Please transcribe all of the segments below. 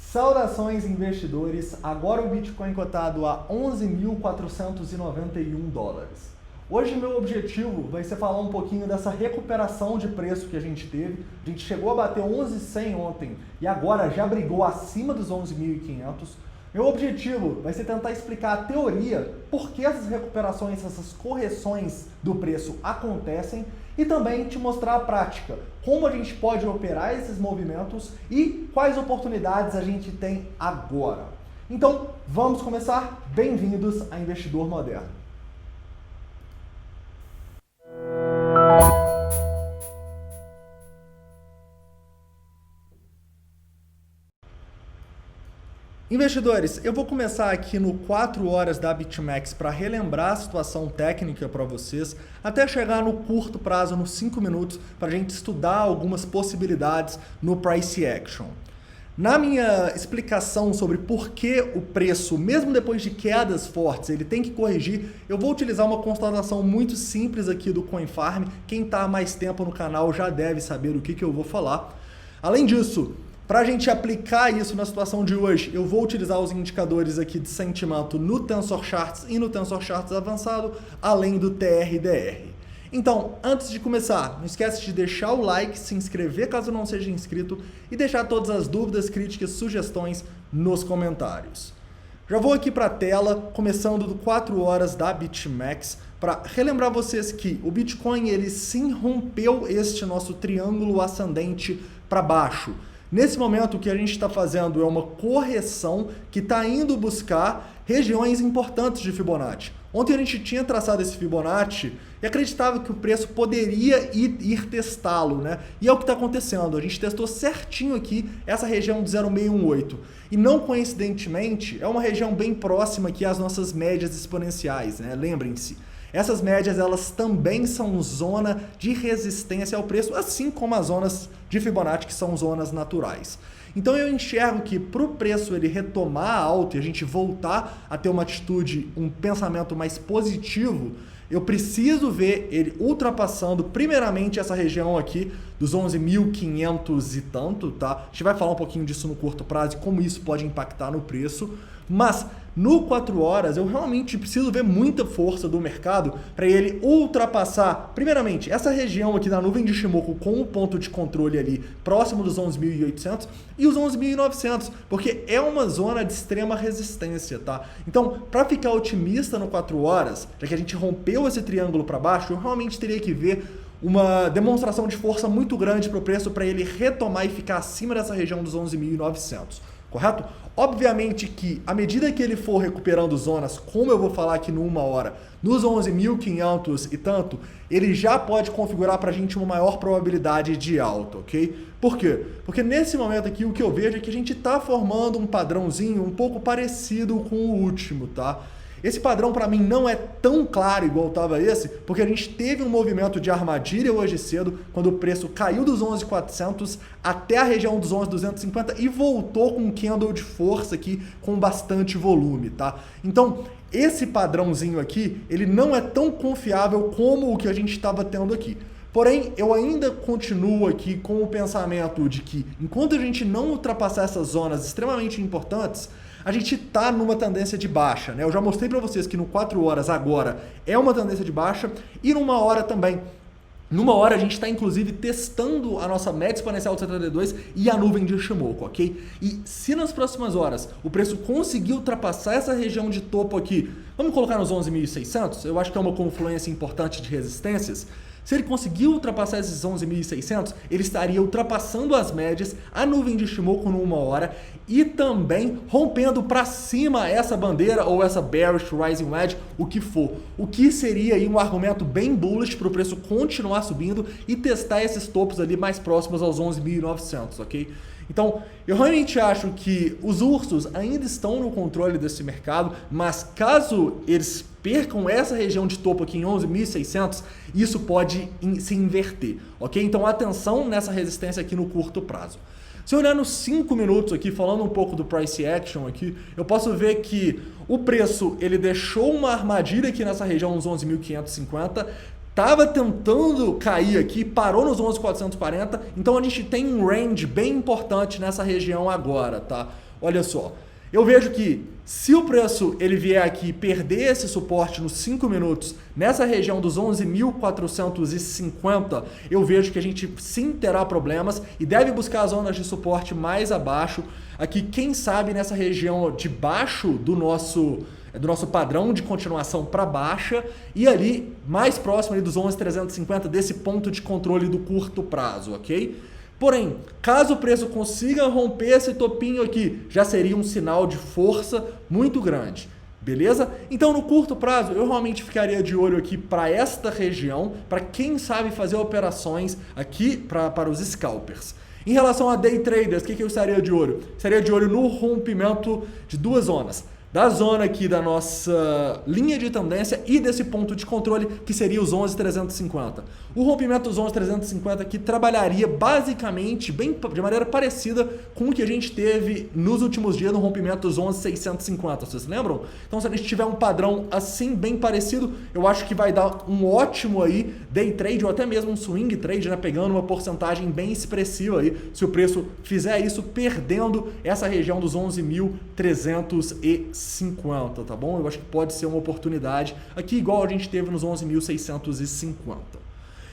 Saudações investidores, agora o Bitcoin cotado a 11.491 dólares. Hoje meu objetivo vai ser falar um pouquinho dessa recuperação de preço que a gente teve. A gente chegou a bater 11.100 ontem e agora já brigou acima dos 11.500. Meu objetivo vai ser tentar explicar a teoria, por que essas recuperações, essas correções do preço acontecem e também te mostrar a prática, como a gente pode operar esses movimentos e quais oportunidades a gente tem agora. Então, vamos começar? Bem-vindos a Investidor Moderno. Investidores, eu vou começar aqui no 4 horas da BitMEX para relembrar a situação técnica para vocês, até chegar no curto prazo, nos 5 minutos, para a gente estudar algumas possibilidades no Price Action. Na minha explicação sobre por que o preço, mesmo depois de quedas fortes, ele tem que corrigir, eu vou utilizar uma constatação muito simples aqui do CoinFarm. Quem está há mais tempo no canal já deve saber o que eu vou falar. Além disso, para a gente aplicar isso na situação de hoje, eu vou utilizar os indicadores aqui de sentimento no Tensor Charts e no Tensor Charts avançado, além do TRDR. Então, antes de começar, não esquece de deixar o like, se inscrever caso não seja inscrito e deixar todas as dúvidas, críticas, sugestões nos comentários. Já vou aqui para a tela, começando do 4 horas da BitMEX, para relembrar vocês que o Bitcoin ele sim rompeu este nosso triângulo ascendente para baixo. Nesse momento, o que a gente está fazendo é uma correção que está indo buscar regiões importantes de Fibonacci. Ontem a gente tinha traçado esse Fibonacci e acreditava que o preço poderia ir testá-lo, né? E é o que está acontecendo. A gente testou certinho aqui essa região de 0,618. E não coincidentemente, é uma região bem próxima aqui às nossas médias exponenciais, né? Lembrem-se. Essas médias, elas também são zona de resistência ao preço, assim como as zonas de Fibonacci, que são zonas naturais. Então eu enxergo que para o preço ele retomar a alta e a gente voltar a ter uma atitude, um pensamento mais positivo, eu preciso ver ele ultrapassando primeiramente essa região aqui dos 11.500 e tanto, tá? A gente vai falar um pouquinho disso no curto prazo e como isso pode impactar no preço, mas no 4 horas eu realmente preciso ver muita força do mercado para ele ultrapassar, primeiramente, essa região aqui da nuvem de Shimoku com o ponto de controle ali próximo dos 11.800 e os 11.900, porque é uma zona de extrema resistência, tá? Então, para ficar otimista no 4 horas, já que a gente rompeu esse triângulo para baixo, eu realmente teria que ver uma demonstração de força muito grande para o preço para ele retomar e ficar acima dessa região dos 11.900. Correto? Obviamente que à medida que ele for recuperando zonas, como eu vou falar aqui no 1 hora, nos 11.500 e tanto, ele já pode configurar para a gente uma maior probabilidade de alta, ok? Por quê? Porque nesse momento aqui o que eu vejo é que a gente está formando um padrãozinho um pouco parecido com o último, tá? Esse padrão para mim não é tão claro igual estava esse, porque a gente teve um movimento de armadilha hoje cedo, quando o preço caiu dos 11.400 até a região dos 11.250 e voltou com um candle de força aqui com bastante volume, tá? Então, esse padrãozinho aqui, ele não é tão confiável como o que a gente estava tendo aqui. Porém, eu ainda continuo aqui com o pensamento de que, enquanto a gente não ultrapassar essas zonas extremamente importantes, a gente está numa tendência de baixa, né? Eu já mostrei para vocês que no 4 horas agora é uma tendência de baixa e numa hora também. Numa hora a gente está inclusive testando a nossa média exponencial de 72 e a nuvem de Ishimoku, ok? E se nas próximas horas o preço conseguir ultrapassar essa região de topo aqui, vamos colocar nos 11.600, eu acho que é uma confluência importante de resistências. Se ele conseguir ultrapassar esses 11.600, ele estaria ultrapassando as médias, a nuvem de Ishimoku no 1 hora e também rompendo para cima essa bandeira ou essa bearish rising wedge, o que for. O que seria aí um argumento bem bullish para o preço continuar subindo e testar esses topos ali mais próximos aos 11.900, ok? Então, eu realmente acho que os ursos ainda estão no controle desse mercado, mas caso eles percam essa região de topo aqui em 11.600, isso pode se inverter, ok? Então, atenção nessa resistência aqui no curto prazo. Se eu olhar nos 5 minutos aqui, falando um pouco do Price Action aqui, eu posso ver que o preço, ele deixou uma armadilha aqui nessa região, uns 11.550, estava tentando cair aqui, parou nos 11.440, então a gente tem um range bem importante nessa região agora, tá? Olha só, eu vejo que se o preço ele vier aqui perder esse suporte nos 5 minutos, nessa região dos 11.450, eu vejo que a gente sim terá problemas e deve buscar as zonas de suporte mais abaixo. Aqui, quem sabe nessa região de baixo do nosso padrão de continuação para baixa e ali mais próximo ali dos 11.350 desse ponto de controle do curto prazo, ok? Porém, caso o preço consiga romper esse topinho aqui, já seria um sinal de força muito grande, beleza? Então, no curto prazo, eu realmente ficaria de olho aqui para esta região, para quem sabe fazer operações aqui para os scalpers. Em relação a day traders, o que eu estaria de olho? Estaria de olho no rompimento de duas zonas. Da zona aqui da nossa linha de tendência e desse ponto de controle, que seria os 11.350. O rompimento dos 11.350 aqui trabalharia basicamente de maneira parecida com o que a gente teve nos últimos dias no rompimento dos 11.650, vocês lembram? Então, se a gente tiver um padrão assim bem parecido, eu acho que vai dar um ótimo aí day trade ou até mesmo um swing trade, né, pegando uma porcentagem bem expressiva aí, se o preço fizer isso perdendo essa região dos 11.350, tá bom? Eu acho que pode ser uma oportunidade aqui igual a gente teve nos 11.650.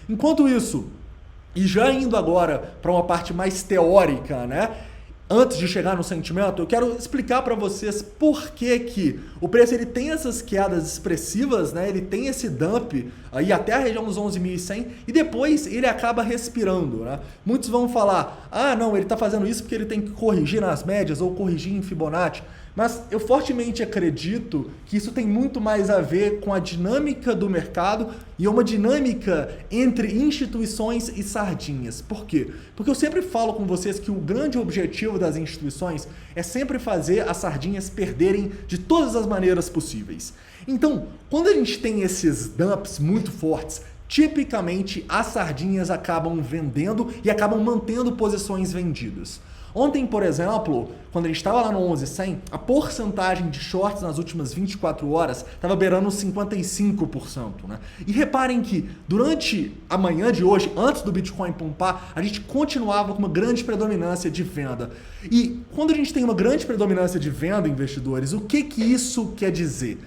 Enquanto isso, e já indo agora para uma parte mais teórica, né? Antes de chegar no sentimento, eu quero explicar para vocês por que o preço ele tem essas quedas expressivas, né? Ele tem esse dump aí até a região dos 11.100 e depois ele acaba respirando, né? Muitos vão falar, ah não, ele está fazendo isso porque ele tem que corrigir nas médias ou corrigir em Fibonacci. Mas eu fortemente acredito que isso tem muito mais a ver com a dinâmica do mercado e uma dinâmica entre instituições e sardinhas. Por quê? Porque eu sempre falo com vocês que o grande objetivo das instituições é sempre fazer as sardinhas perderem de todas as maneiras possíveis. Então, quando a gente tem esses dumps muito fortes, tipicamente as sardinhas acabam vendendo e acabam mantendo posições vendidas. Ontem, por exemplo, quando a gente estava lá no 11.100, a porcentagem de shorts nas últimas 24 horas estava beirando 55%. Né? E reparem que durante a manhã de hoje, antes do Bitcoin pumpar, a gente continuava com uma grande predominância de venda. E quando a gente tem uma grande predominância de venda, investidores, o que isso quer dizer?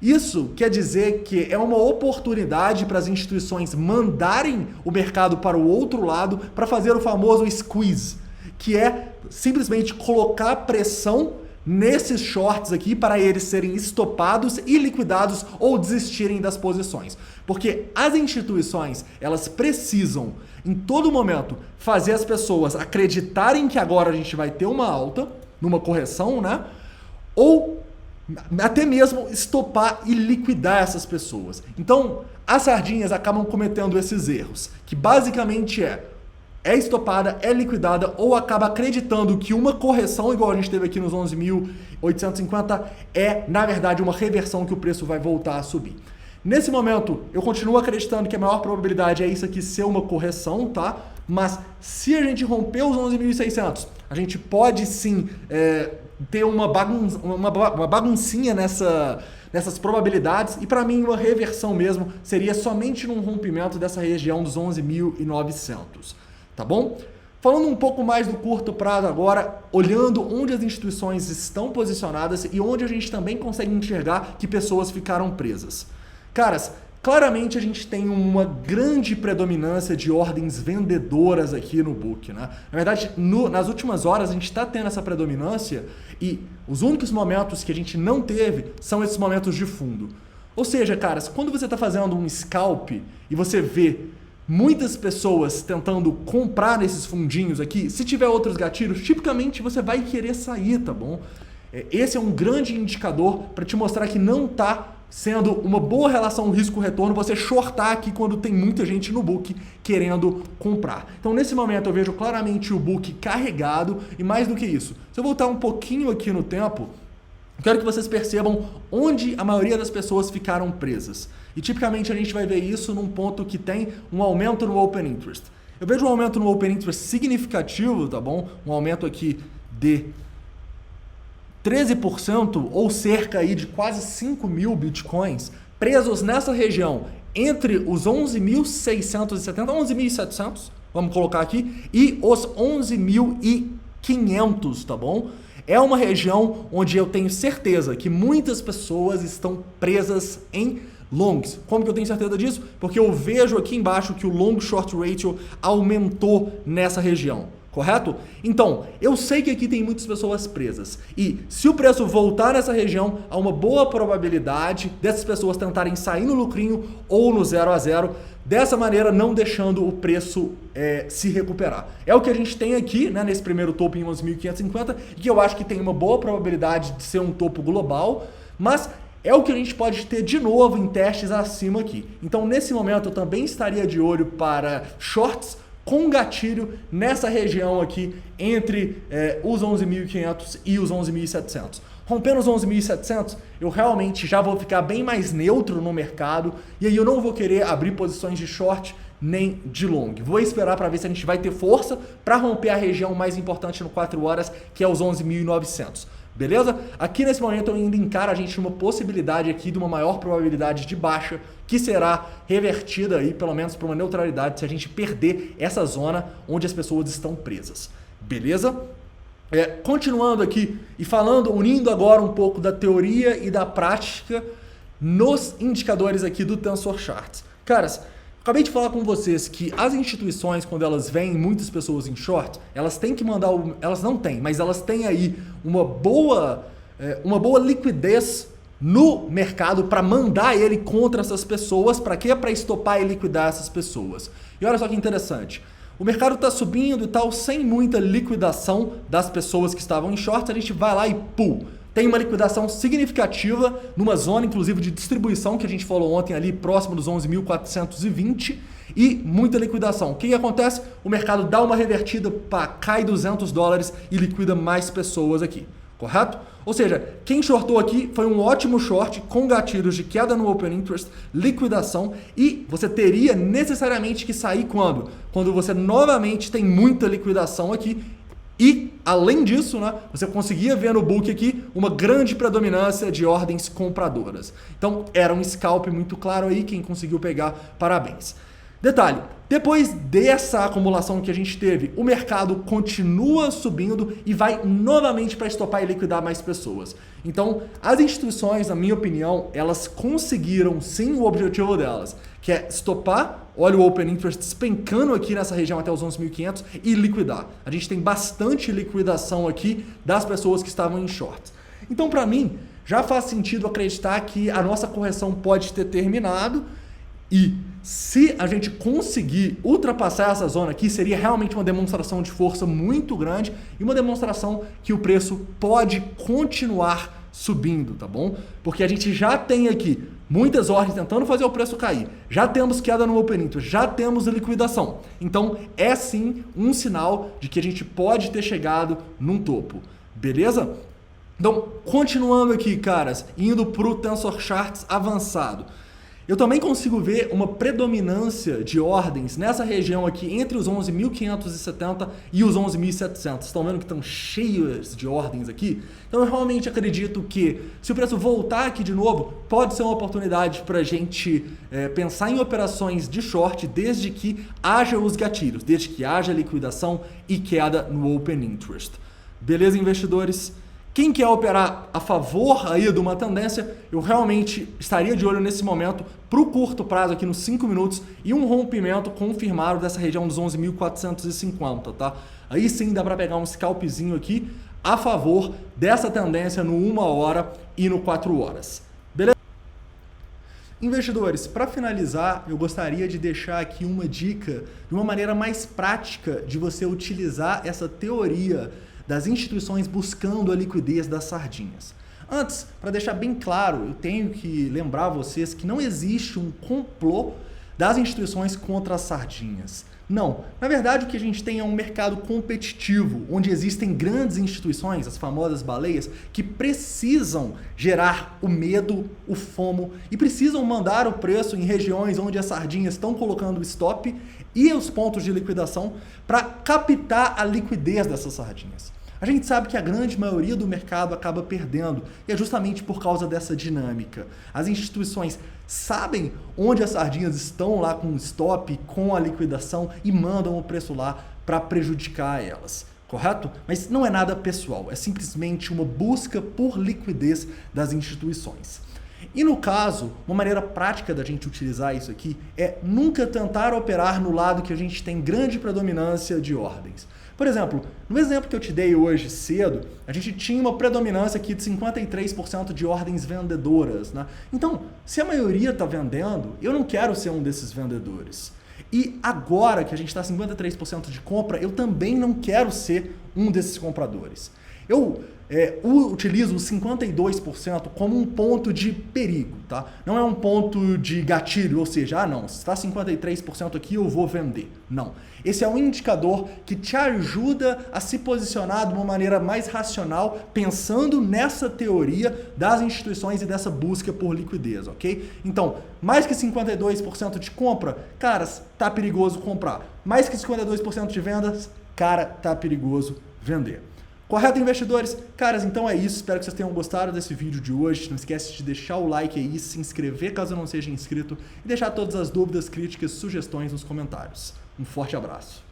Isso quer dizer que é uma oportunidade para as instituições mandarem o mercado para o outro lado para fazer o famoso squeeze, que é simplesmente colocar pressão nesses shorts aqui para eles serem estopados e liquidados ou desistirem das posições. Porque as instituições, elas precisam, em todo momento, fazer as pessoas acreditarem que agora a gente vai ter uma alta, numa correção, né? Ou até mesmo estopar e liquidar essas pessoas. Então, as sardinhas acabam cometendo esses erros, que basicamente é estopada, é liquidada ou acaba acreditando que uma correção, igual a gente teve aqui nos 11.850, é, na verdade, uma reversão que o preço vai voltar a subir. Nesse momento, eu continuo acreditando que a maior probabilidade é isso aqui ser uma correção, tá? Mas se a gente romper os 11.600, a gente pode sim ter uma baguncinha nessas probabilidades e para mim uma reversão mesmo seria somente num rompimento dessa região dos 11.900. Tá bom? Falando um pouco mais do curto prazo agora, olhando onde as instituições estão posicionadas e onde a gente também consegue enxergar que pessoas ficaram presas. Caras, claramente a gente tem uma grande predominância de ordens vendedoras aqui no book, né? Na verdade, nas últimas horas a gente está tendo essa predominância e os únicos momentos que a gente não teve são esses momentos de fundo. Ou seja, caras, quando você está fazendo um scalp e você vê muitas pessoas tentando comprar nesses fundinhos aqui, se tiver outros gatilhos, tipicamente você vai querer sair, tá bom? Esse é um grande indicador para te mostrar que não está sendo uma boa relação risco-retorno você shortar aqui quando tem muita gente no book querendo comprar. Então, nesse momento, eu vejo claramente o book carregado e mais do que isso. Se eu voltar um pouquinho aqui no tempo, quero que vocês percebam onde a maioria das pessoas ficaram presas. E tipicamente a gente vai ver isso num ponto que tem um aumento no Open Interest. Eu vejo um aumento no Open Interest significativo, tá bom? Um aumento aqui de 13% ou cerca aí de quase 5 mil bitcoins presos nessa região entre os 11.670, 11.700, vamos colocar aqui, e os 11.500. 500, tá bom? É uma região onde eu tenho certeza que muitas pessoas estão presas em longs. Como que eu tenho certeza disso? Porque eu vejo aqui embaixo que o long short ratio aumentou nessa região, correto? Então, eu sei que aqui tem muitas pessoas presas e se o preço voltar nessa região, há uma boa probabilidade dessas pessoas tentarem sair no lucrinho ou no 0 a 0, dessa maneira não deixando o preço se recuperar. É o que a gente tem aqui, né, nesse primeiro topo em 11.550 e que eu acho que tem uma boa probabilidade de ser um topo global, mas é o que a gente pode ter de novo em testes acima aqui. Então, nesse momento, eu também estaria de olho para shorts com gatilho nessa região aqui entre os 11.500 e os 11.700. Rompendo os 11.700, eu realmente já vou ficar bem mais neutro no mercado e aí eu não vou querer abrir posições de short nem de long. Vou esperar para ver se a gente vai ter força para romper a região mais importante no 4 horas, que é os 11.900. Beleza? Aqui nesse momento eu ainda encaro a gente uma possibilidade aqui de uma maior probabilidade de baixa, que será revertida aí pelo menos para uma neutralidade se a gente perder essa zona onde as pessoas estão presas. Beleza? Continuando aqui e falando, unindo agora um pouco da teoria e da prática nos indicadores aqui do Tensor Charts. Caras, acabei de falar com vocês que as instituições, quando elas veem muitas pessoas em short, elas têm que mandar, elas não têm, mas elas têm aí uma boa liquidez no mercado para mandar ele contra essas pessoas. Para quê? Para estopar e liquidar essas pessoas. E olha só que interessante. O mercado está subindo e tal, sem muita liquidação das pessoas que estavam em short, a gente vai lá e pum, tem uma liquidação significativa numa zona, inclusive, de distribuição que a gente falou ontem ali, próximo dos 11.420 e muita liquidação. O que acontece? O mercado dá uma revertida, cai $200 e liquida mais pessoas aqui, correto? Ou seja, quem shortou aqui foi um ótimo short com gatilhos de queda no Open Interest, liquidação e você teria necessariamente que sair quando? Quando você novamente tem muita liquidação aqui. E, além disso, né, você conseguia ver no book aqui uma grande predominância de ordens compradoras. Então, era um scalp muito claro aí, quem conseguiu pegar, parabéns. Detalhe, depois dessa acumulação que a gente teve, o mercado continua subindo e vai novamente para estopar e liquidar mais pessoas. Então, as instituições, na minha opinião, elas conseguiram sim o objetivo delas, que é estopar, olha o Open Interest despencando aqui nessa região até os 11.500 e liquidar. A gente tem bastante liquidação aqui das pessoas que estavam em short. Então, para mim, já faz sentido acreditar que a nossa correção pode ter terminado e se a gente conseguir ultrapassar essa zona aqui, seria realmente uma demonstração de força muito grande e uma demonstração que o preço pode continuar subindo, tá bom? Porque a gente já tem aqui muitas ordens tentando fazer o preço cair, já temos queda no Open Interest, já temos liquidação. Então é sim um sinal de que a gente pode ter chegado num topo, beleza? Então, continuando aqui, caras, indo para o Tensor Charts avançado. Eu também consigo ver uma predominância de ordens nessa região aqui entre os 11.570 e os 11.700. Estão vendo que estão cheias de ordens aqui? Então eu realmente acredito que se o preço voltar aqui de novo, pode ser uma oportunidade para a gente pensar em operações de short desde que haja os gatilhos, desde que haja liquidação e queda no Open Interest. Beleza, investidores? Quem quer operar a favor aí de uma tendência, eu realmente estaria de olho nesse momento para o curto prazo aqui nos 5 minutos e um rompimento confirmado dessa região dos 11.450, tá? Aí sim dá para pegar um scalpzinho aqui a favor dessa tendência no 1 hora e no 4 horas. Beleza? Investidores, para finalizar, eu gostaria de deixar aqui uma dica de uma maneira mais prática de você utilizar essa teoria das instituições buscando a liquidez das sardinhas. Antes, para deixar bem claro, eu tenho que lembrar vocês que não existe um complô das instituições contra as sardinhas. Não, na verdade o que a gente tem é um mercado competitivo, onde existem grandes instituições, as famosas baleias, que precisam gerar o medo, o FOMO, e precisam mandar o preço em regiões onde as sardinhas estão colocando o stop e os pontos de liquidação para captar a liquidez dessas sardinhas. A gente sabe que a grande maioria do mercado acaba perdendo, e é justamente por causa dessa dinâmica. As instituições sabem onde as sardinhas estão lá com o stop, com a liquidação, e mandam o preço lá para prejudicar elas. correto? Mas não é nada pessoal, é simplesmente uma busca por liquidez das instituições. E no caso, uma maneira prática da gente utilizar isso aqui é nunca tentar operar no lado que a gente tem grande predominância de ordens. Por exemplo, no exemplo que eu te dei hoje cedo, a gente tinha uma predominância aqui de 53% de ordens vendedoras, né? Então, se a maioria está vendendo, eu não quero ser um desses vendedores. E agora que a gente está 53% de compra, eu também não quero ser um desses compradores. Eu utilizo os 52% como um ponto de perigo, tá? Não é um ponto de gatilho, ou seja, não, se está 53% aqui eu vou vender. Não. Esse é um indicador que te ajuda a se posicionar de uma maneira mais racional, pensando nessa teoria das instituições e dessa busca por liquidez, ok? Então, mais que 52% de compra, caras, tá perigoso comprar. Mais que 52% de vendas, cara, tá perigoso vender. Correto, investidores? Caras, então é isso. Espero que vocês tenham gostado desse vídeo de hoje. Não esquece de deixar o like aí, se inscrever caso não seja inscrito e deixar todas as dúvidas, críticas, sugestões nos comentários. Um forte abraço.